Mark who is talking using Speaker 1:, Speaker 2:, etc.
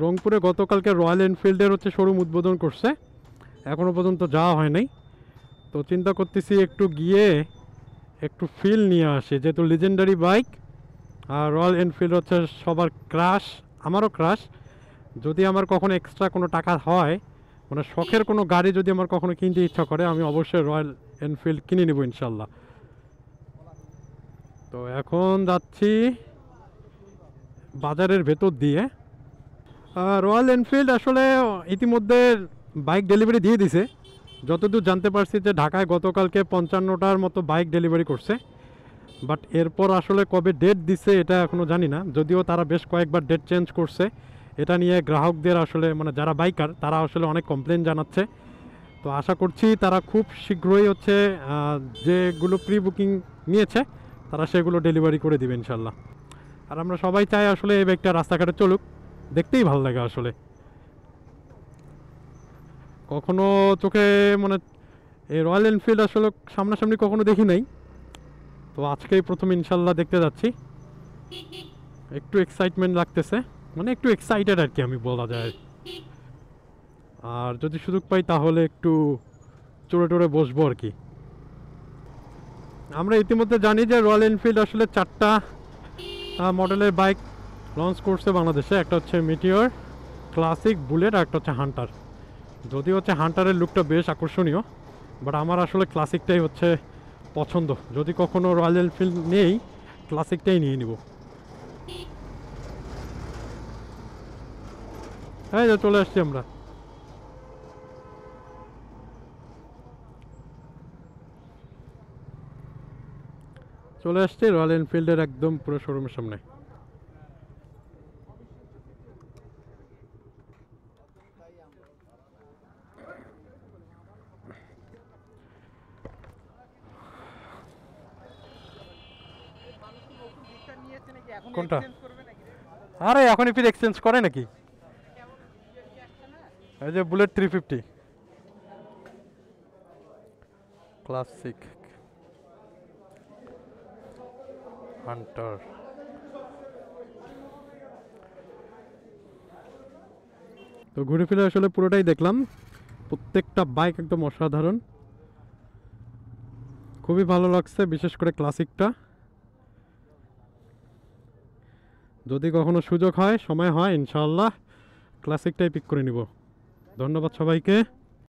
Speaker 1: রংপুরে গতকালকে রয়্যাল এনফিল্ডের হচ্ছে শোরুম উদ্বোধন করছে, এখনও পর্যন্ত যাওয়া হয় নাই। তো চিন্তা করতেছি একটু গিয়ে একটু ফিল নিয়ে আসি, যেহেতু লিজেন্ডারি বাইক আর রয়্যাল এনফিল্ড হচ্ছে সবার ক্রাশ, আমারও ক্রাশ। যদি আমার কখনো এক্সট্রা কোনো টাকা হয়, মানে শখের কোনো গাড়ি যদি আমার কখনো কিনতে ইচ্ছা করে, আমি অবশ্যই রয়্যাল এনফিল্ড কিনে নেব ইনশাল্লাহ। তো এখন যাচ্ছি বাজারের ভেতর দিয়ে। রয়্যাল এনফিল্ড আসলে ইতিমধ্যে বাইক ডেলিভারি দিয়ে দিছে, যতদূর জানতে পারছি যে ঢাকায় গতকালকে 55টার মতো বাইক ডেলিভারি করছে। বাট এরপর আসলে কবে ডেট দিছে এটা এখনও জানি না, যদিও তারা বেশ কয়েকবার ডেট চেঞ্জ করছে। এটা নিয়ে গ্রাহকদের আসলে মানে যারা বাইকার তারা আসলে অনেক কমপ্লেন জানাচ্ছে। তো আশা করছি তারা খুব শীঘ্রই হচ্ছে যেগুলো প্রি বুকিং নিয়েছে তারা সেগুলো ডেলিভারি করে দিবে ইনশাল্লাহ। আর আমরা সবাই চাই আসলে এই বাইকটা রাস্তাঘাটে চলুক, দেখতেই ভালো লাগে আসলে। কখনো চোখে মানে এই রয়্যাল এনফিল্ড আসলে সামনাসামনি কখনো দেখি নাই, তো আজকেই প্রথম ইনশাল্লাহ দেখতে যাচ্ছি। একটু এক্সাইটমেন্ট লাগতেছে, মানে একটু এক্সাইটেড আর কি আমি বলা যায়। আর যদি সুযোগ পাই তাহলে একটু চড়ে টড়ে বসবো আর কি। আমরা ইতিমধ্যে জানি যে রয়্যাল এনফিল্ড আসলে 4টা মডেলের বাইক লঞ্চ করছে বাংলাদেশে। একটা হচ্ছে মিটিওর, ক্লাসিক, বুলেট, আর একটা হচ্ছে হান্টার। যদিও হচ্ছে হান্টারের লুকটা বেশ আকর্ষণীয়, বাট আমার আসলে ক্লাসিকটাই হচ্ছে পছন্দ। যদি কখনো রয়্যাল এনফিল্ড নেই, ক্লাসিকটাই নিয়ে নিব। হ্যাঁ, চলে আসছি আমরা। চলে আসছি রয়্যাল এনফিল্ডের একদম পুরো শোরুমের সামনে। কোনটা? আরে এখনই ফির এক্সচেঞ্জ করে নাকি? এই যে বুলেট 350 ক্লাসিক, হান্টার। তো ঘুরে ফিরে আসলে পুরোটাই দেখলাম, প্রত্যেকটা বাইক একদম অসাধারণ, খুবই ভালো লাগছে, বিশেষ করে ক্লাসিকটা। যদি কখনো সুযোগ হয়, সময় হয়, ইনশাআল্লাহ ক্লাসিকটাই পিক করে নিব। ধন্যবাদ সবাইকে।